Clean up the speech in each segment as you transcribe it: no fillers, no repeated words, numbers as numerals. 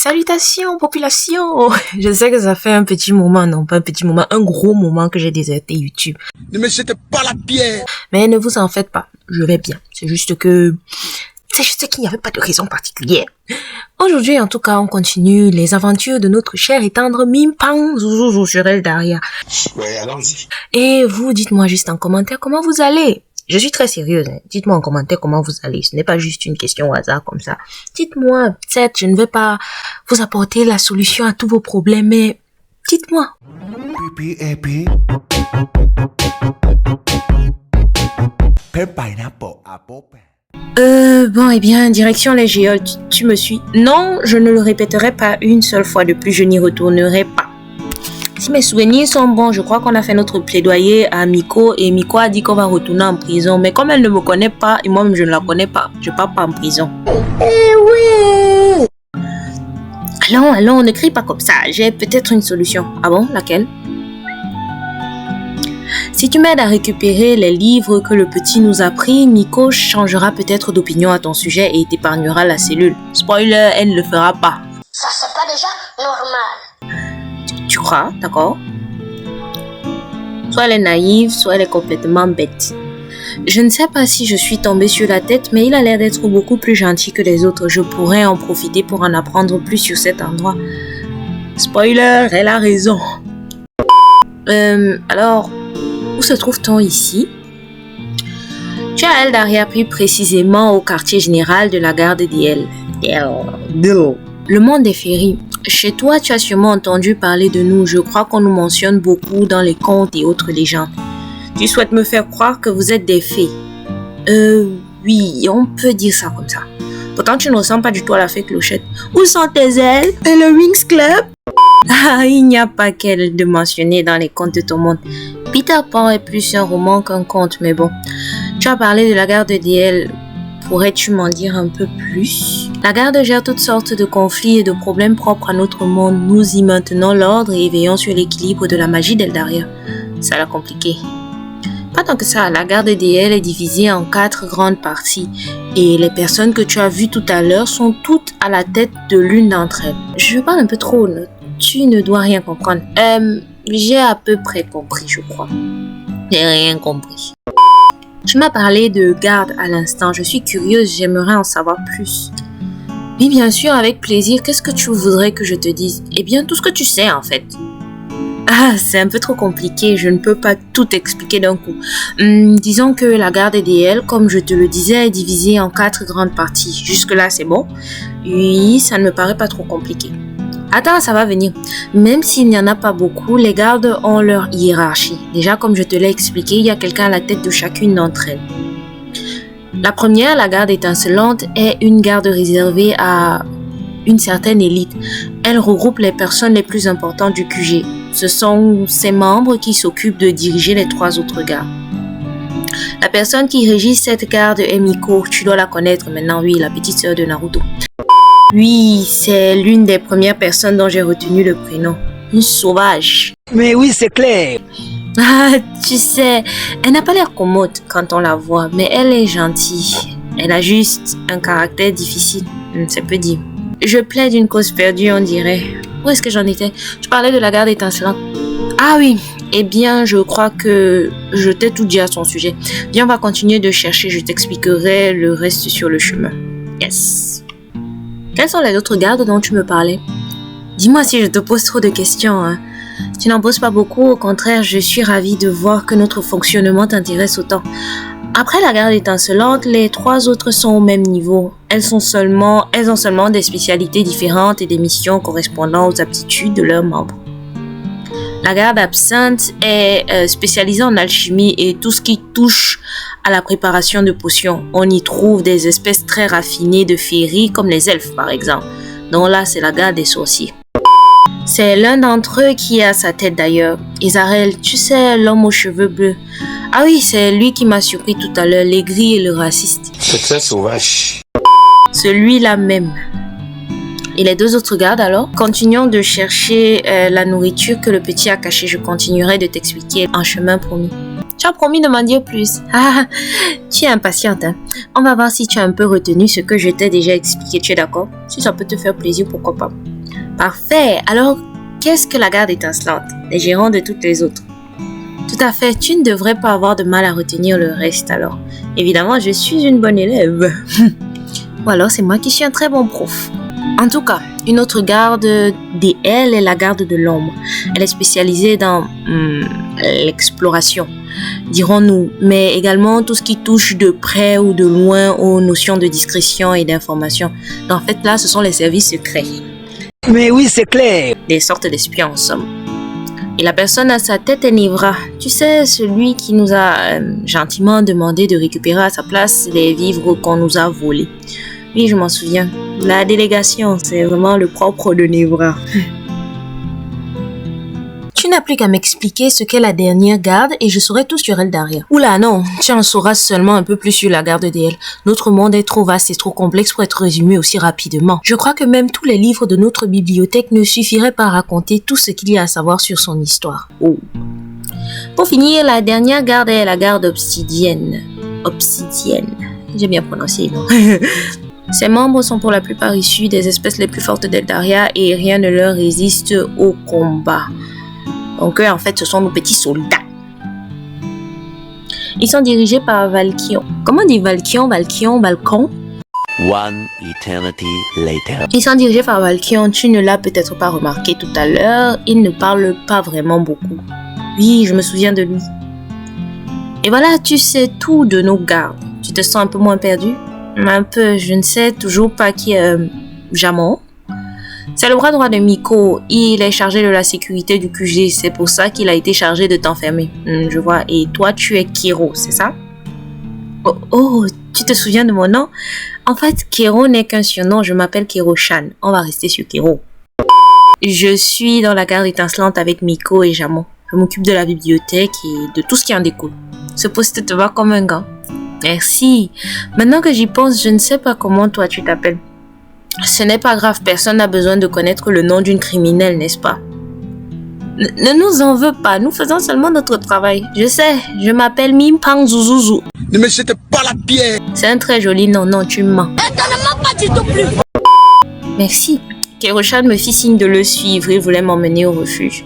Salutations, population! Je sais que ça fait un petit moment, non pas un petit moment, un gros moment que j'ai déserté YouTube. Ne me jetez pas la pierre! Mais ne vous en faites pas, je vais bien. C'est juste qu'il n'y avait pas de raison particulière. Aujourd'hui, en tout cas, on continue les aventures de notre cher et tendre Mimpang Zouzou sur Eldaria. Ouais, allons-y. Et vous, dites-moi juste en commentaire comment vous allez. Je suis très sérieuse, hein. Dites-moi en commentaire comment vous allez. Ce n'est pas juste une question au hasard comme ça. Dites-moi, peut-être je ne vais pas vous apporter la solution à tous vos problèmes, mais dites-moi. Bon, eh bien, direction les géoles, tu me suis? Non, je ne le répéterai pas une seule fois de plus, je n'y retournerai pas. Si mes souvenirs sont bons, je crois qu'on a fait notre plaidoyer à Miko et Miko a dit qu'on va retourner en prison. Mais comme elle ne me connaît pas et moi-même je ne la connais pas, je pars pas en prison. Oui! Allons, ne crie pas comme ça. J'ai peut-être une solution. Ah bon? Laquelle? Si tu m'aides à récupérer les livres que le petit nous a pris, Miko changera peut-être d'opinion à ton sujet et t'épargnera la cellule. Spoiler, elle ne le fera pas. Ça, c'est pas déjà normal. Tu crois, d'accord? Soit elle est naïve, soit elle est complètement bête. Je ne sais pas si je suis tombée sur la tête, mais il a l'air d'être beaucoup plus gentil que les autres. Je pourrais en profiter pour en apprendre plus sur cet endroit. Spoiler, elle a raison. Alors, où se trouve-t-on ici? Tu as Eldaria plus précisément au quartier général de la gare de Diel. Le monde est féri. Chez toi, tu as sûrement entendu parler de nous. Je crois qu'on nous mentionne beaucoup dans les contes et autres légendes. Tu souhaites me faire croire que vous êtes des fées? Oui, on peut dire ça comme ça. Pourtant, tu ne ressembles pas du tout à la fée Clochette. Où sont tes ailes? Et le Wings Club? Ah, il n'y a pas qu'elle de mentionner dans les contes de ton monde. Peter Pan est plus un roman qu'un conte, mais bon. Tu as parlé de la gare de Diel. Pourrais-tu m'en dire un peu plus? La garde gère toutes sortes de conflits et de problèmes propres à notre monde. Nous y maintenons l'ordre et veillons sur l'équilibre de la magie d'Eldaria. Ça l'a compliqué. Pas tant que ça, la garde DL est divisée en 4 grandes parties et les personnes que tu as vues tout à l'heure sont toutes à la tête de l'une d'entre elles. Je parle un peu trop, tu ne dois rien comprendre. J'ai à peu près compris, je crois. J'ai rien compris. Tu m'as parlé de garde à l'instant. Je suis curieuse, j'aimerais en savoir plus. Oui, bien sûr, avec plaisir. Qu'est-ce que tu voudrais que je te dise? Eh bien, tout ce que tu sais, en fait. Ah, c'est un peu trop compliqué. Je ne peux pas tout expliquer d'un coup. Disons que la garde DL, comme je te le disais, est divisée en 4 grandes parties. Jusque-là, c'est bon? Oui, ça ne me paraît pas trop compliqué. Attends, ça va venir. Même s'il n'y en a pas beaucoup, les gardes ont leur hiérarchie. Déjà, comme je te l'ai expliqué, il y a quelqu'un à la tête de chacune d'entre elles. La première, la garde étincelante, est une garde réservée à une certaine élite. Elle regroupe les personnes les plus importantes du QG. Ce sont ses membres qui s'occupent de diriger les 3 autres gardes. La personne qui régit cette garde est Miko. Tu dois la connaître maintenant, oui, la petite sœur de Naruto. Oui, c'est l'une des premières personnes dont j'ai retenu le prénom. Une sauvage. Mais oui, c'est clair. Ah, tu sais, elle n'a pas l'air commode quand on la voit, mais elle est gentille. Elle a juste un caractère difficile, c'est peu dire. Je plaide une cause perdue, on dirait. Où est-ce que j'en étais? Je parlais de la garde étincelante. Ah oui, eh bien, je crois que je t'ai tout dit à son sujet. Viens, on va continuer de chercher, je t'expliquerai le reste sur le chemin. Yes. Quels sont les autres gardes dont tu me parlais? Dis-moi si je te pose trop de questions, hein. Tu n'en poses pas beaucoup, au contraire, je suis ravie de voir que notre fonctionnement t'intéresse autant. Après la garde étincelante, les 3 autres sont au même niveau. Elles ont seulement des spécialités différentes et des missions correspondant aux aptitudes de leurs membres. La garde absinthe est spécialisée en alchimie et tout ce qui touche à la préparation de potions. On y trouve des espèces très raffinées de féerie comme les elfes par exemple. Donc là, c'est la garde des sorciers. C'est l'un d'entre eux qui est à sa tête d'ailleurs. Isarel, tu sais, l'homme aux cheveux bleus. Ah oui, c'est lui qui m'a surpris tout à l'heure, l'aigri et le raciste. C'est très sauvage. Celui-là même. Et les 2 autres gardes alors? Continuons de chercher la nourriture que le petit a cachée. Je continuerai de t'expliquer en chemin promis. Tu as promis de m'en dire plus. Ah, tu es impatiente, hein? On va voir si tu as un peu retenu ce que je t'ai déjà expliqué. Tu es d'accord? Si ça peut te faire plaisir, pourquoi pas? Parfait. Alors, qu'est-ce que la garde étincelante? Les gérants de toutes les autres. Tout à fait. Tu ne devrais pas avoir de mal à retenir le reste alors. Évidemment, je suis une bonne élève. Ou alors, c'est moi qui suis un très bon prof. En tout cas, une autre garde DL est la garde de l'ombre. Elle est spécialisée dans l'exploration, dirons-nous, mais également tout ce qui touche de près ou de loin aux notions de discrétion et d'information. En fait, là, ce sont les services secrets. Mais oui, c'est clair. Des sortes d'espions, en somme. Et la personne à sa tête est Nevra. Tu sais, celui qui nous a gentiment demandé de récupérer à sa place les vivres qu'on nous a volés. Oui, je m'en souviens. La délégation, c'est vraiment le propre de Nevra. Tu n'as plus qu'à m'expliquer ce qu'est la dernière garde et je saurai tout sur elle derrière. Oula non, tu en sauras seulement un peu plus sur la garde d'elle. Notre monde est trop vaste et trop complexe pour être résumé aussi rapidement. Je crois que même tous les livres de notre bibliothèque ne suffiraient pas à raconter tout ce qu'il y a à savoir sur son histoire. Oh. Pour finir, la dernière garde est la garde obsidienne. Obsidienne. J'ai bien prononcé, non? Ses membres sont pour la plupart issus des espèces les plus fortes d'Eldaria et rien ne leur résiste au combat. Donc en fait, ce sont nos petits soldats. Ils sont dirigés par Valkion. Comment dit Valkion? Balcon? One eternity later. Ils sont dirigés par Valkion. Tu ne l'as peut-être pas remarqué tout à l'heure. Il ne parle pas vraiment beaucoup. Oui, je me souviens de lui. Et voilà, tu sais tout de nos gardes. Tu te sens un peu moins perdu? Un peu, je ne sais toujours pas qui est Jamon. C'est le bras droit de Miko. Il est chargé de la sécurité du QG. C'est pour ça qu'il a été chargé de t'enfermer. Je vois. Et toi, tu es Kero, c'est ça? Oh, tu te souviens de mon nom? En fait, Kero n'est qu'un surnom. Je m'appelle Kero-chan. On va rester sur Kero. Je suis dans la garde étincelante avec Miko et Jamon. Je m'occupe de la bibliothèque et de tout ce qui en découle. Ce poste te va comme un gant. Merci. Maintenant que j'y pense, je ne sais pas comment toi tu t'appelles. Ce n'est pas grave, personne n'a besoin de connaître le nom d'une criminelle, n'est-ce pas? Ne nous en veux pas, nous faisons seulement notre travail. Je sais, je m'appelle Mimpang Zuzuzu. Ne me jete pas la pierre. C'est un très joli nom, non, tu mens. Donne-moi pas du tout plus. Merci. Kero-chan me fit signe de le suivre et voulait m'emmener au refuge.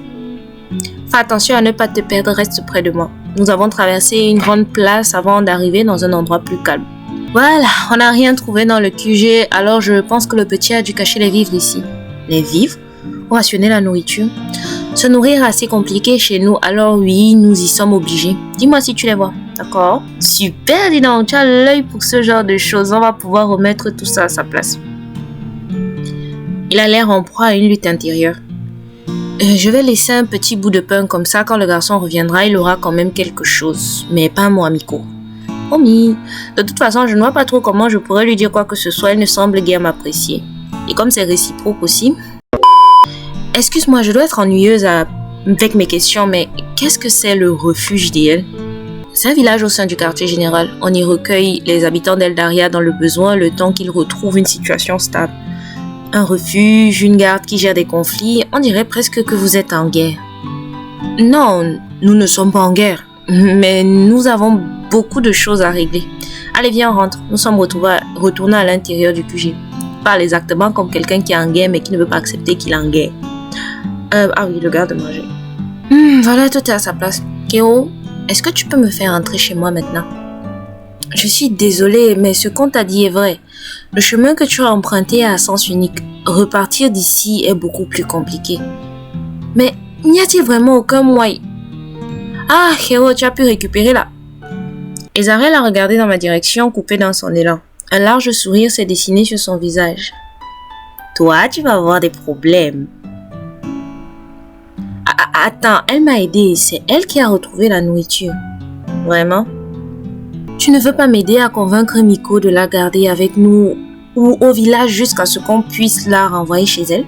Fais attention à ne pas te perdre, reste près de moi. Nous avons traversé une grande place avant d'arriver dans un endroit plus calme. Voilà, on n'a rien trouvé dans le QG, alors je pense que le petit a dû cacher les vivres ici. Les vivres? Ou rationner la nourriture? Se nourrir est assez compliqué chez nous, alors oui, nous y sommes obligés. Dis-moi si tu les vois, d'accord? Super, dis donc, tu as l'œil pour ce genre de choses, on va pouvoir remettre tout ça à sa place. Il a l'air en proie à une lutte intérieure. Je vais laisser un petit bout de pain comme ça, quand le garçon reviendra, il aura quand même quelque chose. Mais pas moi, Miko. Promis. De toute façon, je ne vois pas trop comment je pourrais lui dire quoi que ce soit, il ne semble guère m'apprécier. Et comme c'est réciproque aussi... Excuse-moi, je dois être ennuyeuse avec mes questions, mais qu'est-ce que c'est le refuge d'El? C'est un village au sein du quartier général. On y recueille les habitants d'Eldaria dans le besoin, le temps qu'ils retrouvent une situation stable. Un refuge, une garde qui gère des conflits, on dirait presque que vous êtes en guerre. Non, nous ne sommes pas en guerre, mais nous avons beaucoup de choses à régler. Allez, viens, on rentre. Nous sommes retournés à l'intérieur du QG. Parle exactement comme quelqu'un qui est en guerre, mais qui ne veut pas accepter qu'il est en guerre. Ah oui, le garde-manger. Voilà, tout est à sa place. Kero, est-ce que tu peux me faire entrer chez moi maintenant? Je suis désolée, mais ce qu'on t'a dit est vrai. Le chemin que tu as emprunté est à sens unique. Repartir d'ici est beaucoup plus compliqué. Mais n'y a-t-il vraiment aucun moyen? Ah, Kero, tu as pu récupérer là. Ezarel a regardé dans ma direction, coupé dans son élan. Un large sourire s'est dessiné sur son visage. Toi, tu vas avoir des problèmes. Attends, elle m'a aidé. C'est elle qui a retrouvé la nourriture. Vraiment? Tu ne veux pas m'aider à convaincre Miko de la garder avec nous ou au village jusqu'à ce qu'on puisse la renvoyer chez elle?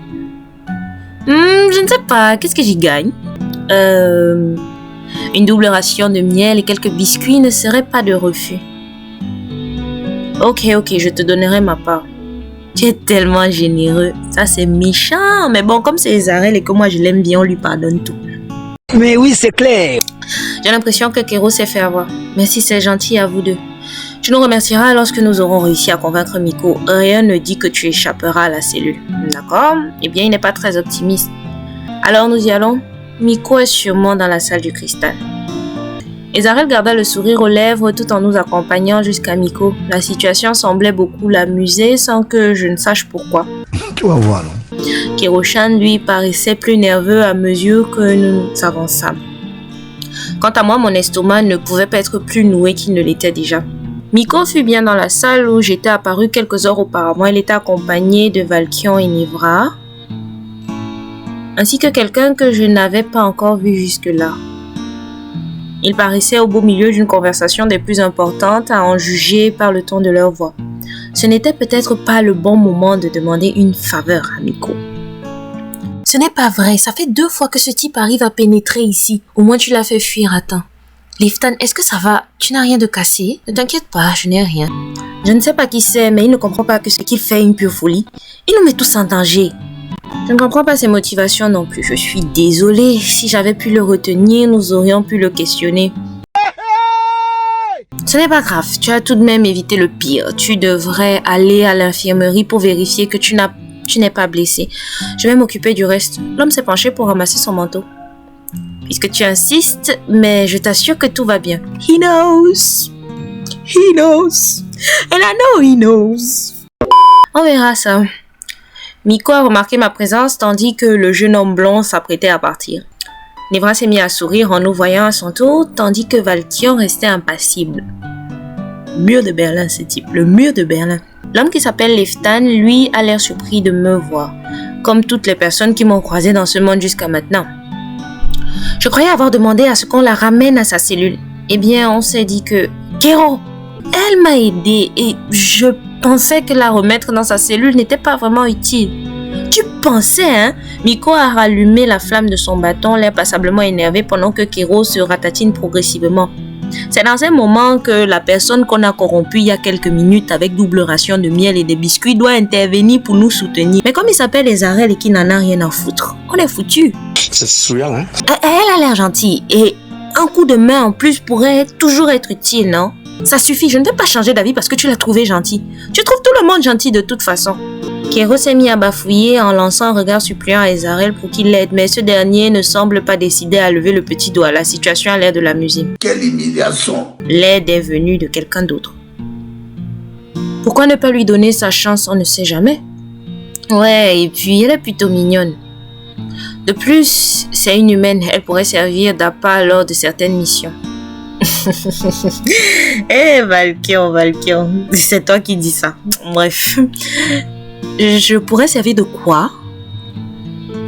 Je ne sais pas. Qu'est-ce que j'y gagne? Une double ration de miel et quelques biscuits ne seraient pas de refus. Ok, je te donnerai ma part. Tu es tellement généreux. Ça, c'est méchant. Mais bon, comme c'est Ezarel et que moi, je l'aime bien, on lui pardonne tout. Mais oui, c'est clair. J'ai l'impression que Kero s'est fait avoir. Merci, c'est gentil à vous deux. Tu nous remercieras lorsque nous aurons réussi à convaincre Miko. Rien ne dit que tu échapperas à la cellule. D'accord? Eh bien, il n'est pas très optimiste. Alors, nous y allons? Miko est sûrement dans la salle du cristal. Ezarel garda le sourire aux lèvres tout en nous accompagnant jusqu'à Miko. La situation semblait beaucoup l'amuser sans que je ne sache pourquoi. Tu vas voir, non? Kero-chan, lui, paraissait plus nerveux à mesure que nous avançâmes. Quant à moi, mon estomac ne pouvait pas être plus noué qu'il ne l'était déjà. Miko fut bien dans la salle où j'étais apparu quelques heures auparavant. Elle était accompagnée de Valkion et Nivra, ainsi que quelqu'un que je n'avais pas encore vu jusque-là. Ils paraissaient au beau milieu d'une conversation des plus importantes à en juger par le ton de leur voix. Ce n'était peut-être pas le bon moment de demander une faveur à Miko. Ce n'est pas vrai, ça fait 2 fois que ce type arrive à pénétrer ici. Au moins tu l'as fait fuir à temps. Liftan, est-ce que ça va? Tu n'as rien de cassé? Ne t'inquiète pas, je n'ai rien. Je ne sais pas qui c'est, mais il ne comprend pas que ce qu'il fait est une pure folie. Il nous met tous en danger. Je ne comprends pas ses motivations non plus. Je suis désolée. Si j'avais pu le retenir, nous aurions pu le questionner. Ce n'est pas grave. Tu as tout de même évité le pire. Tu devrais aller à l'infirmerie pour vérifier que tu n'es pas blessé. Je vais m'occuper du reste. L'homme s'est penché pour ramasser son manteau. Puisque tu insistes, mais je t'assure que tout va bien. He knows. He knows. And I know he knows. On verra ça. Miko a remarqué ma présence tandis que le jeune homme blond s'apprêtait à partir. Nivra s'est mis à sourire en nous voyant à son tour, tandis que Valkion restait impassible. Mur de Berlin, ce type, le mur de Berlin. L'homme qui s'appelle Liftan, lui, a l'air surpris de me voir, comme toutes les personnes qui m'ont croisé dans ce monde jusqu'à maintenant. Je croyais avoir demandé à ce qu'on la ramène à sa cellule. Eh bien, on s'est dit que... Kero, elle m'a aidé et je pensais que la remettre dans sa cellule n'était pas vraiment utile. Tu pensais, hein? Miko a rallumé la flamme de son bâton, l'air passablement énervé pendant que Kero se ratatine progressivement. C'est dans un moment que la personne qu'on a corrompue il y a quelques minutes avec double ration de miel et de biscuits doit intervenir pour nous soutenir. Mais comme il s'appelle Ezarel et qu'il n'en a rien à foutre, on est foutu. C'est surréal, hein? Elle a l'air gentille et un coup de main en plus pourrait toujours être utile, non? Ça suffit, je ne vais pas changer d'avis parce que tu l'as trouvé gentil. Tu trouves tout le monde gentil de toute façon. Kero s'est mis à bafouiller en lançant un regard suppliant à Ezarel pour qu'il l'aide, mais ce dernier ne semble pas décidé à lever le petit doigt. La situation a l'air de l'amuser. Quelle humiliation! L'aide est venue de quelqu'un d'autre. Pourquoi ne pas lui donner sa chance? On ne sait jamais. Ouais, et puis elle est plutôt mignonne. De plus, c'est une humaine, elle pourrait servir d'appât lors de certaines missions. Eh Valkion, c'est toi qui dis ça. Bref, je pourrais servir de quoi?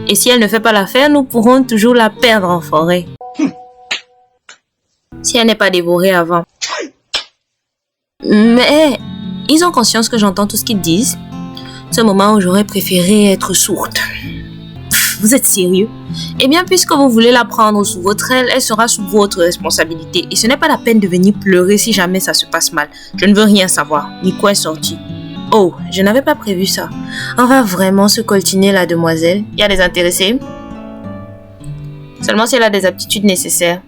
Et si elle ne fait pas l'affaire, nous pourrons toujours la perdre en forêt. Si elle n'est pas dévorée avant. Mais ils ont conscience que j'entends tout ce qu'ils disent. C'est un moment où j'aurais préféré être sourde. Vous êtes sérieux? Eh bien, puisque vous voulez la prendre sous votre aile, elle sera sous votre responsabilité. Et ce n'est pas la peine de venir pleurer si jamais ça se passe mal. Je ne veux rien savoir. Miko est sorti. Oh, je n'avais pas prévu ça. On va vraiment se coltiner la demoiselle. Il y a des intéressés? Seulement si elle a des aptitudes nécessaires.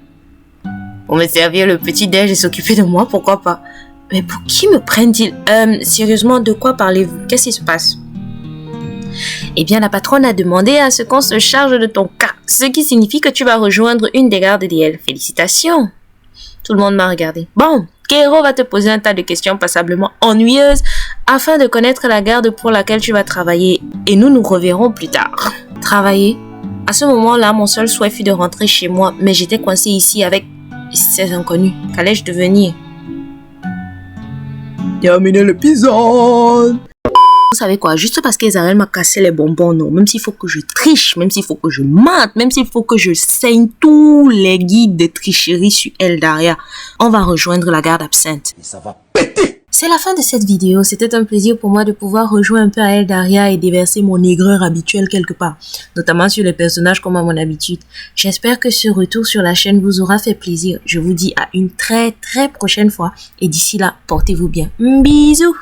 Pour me servir le petit déj et s'occuper de moi, pourquoi pas? Mais pour qui me prennent-ils? Sérieusement, de quoi parlez-vous? Qu'est-ce qui se passe? Eh bien, la patronne a demandé à ce qu'on se charge de ton cas, ce qui signifie que tu vas rejoindre une des gardes d'IL. Félicitations! Tout le monde m'a regardé. Bon, Kero va te poser un tas de questions passablement ennuyeuses afin de connaître la garde pour laquelle tu vas travailler et nous nous reverrons plus tard. Travailler? À ce moment-là, mon seul souhait fut de rentrer chez moi, mais j'étais coincée ici avec ces inconnus. Qu'allais-je devenir? Terminez l'épisode! Vous savez quoi, juste parce qu'Ezarel m'a cassé les bonbons, non, même s'il faut que je triche, même s'il faut que je mente, même s'il faut que je saigne tous les guides de tricherie sur Eldaria, on va rejoindre la garde absinthe. Et ça va péter! C'est la fin de cette vidéo, c'était un plaisir pour moi de pouvoir rejoindre un peu à Eldaria et déverser mon aigreur habituelle quelque part, notamment sur les personnages comme à mon habitude. J'espère que ce retour sur la chaîne vous aura fait plaisir. Je vous dis à une très prochaine fois et d'ici là, portez-vous bien. Bisous!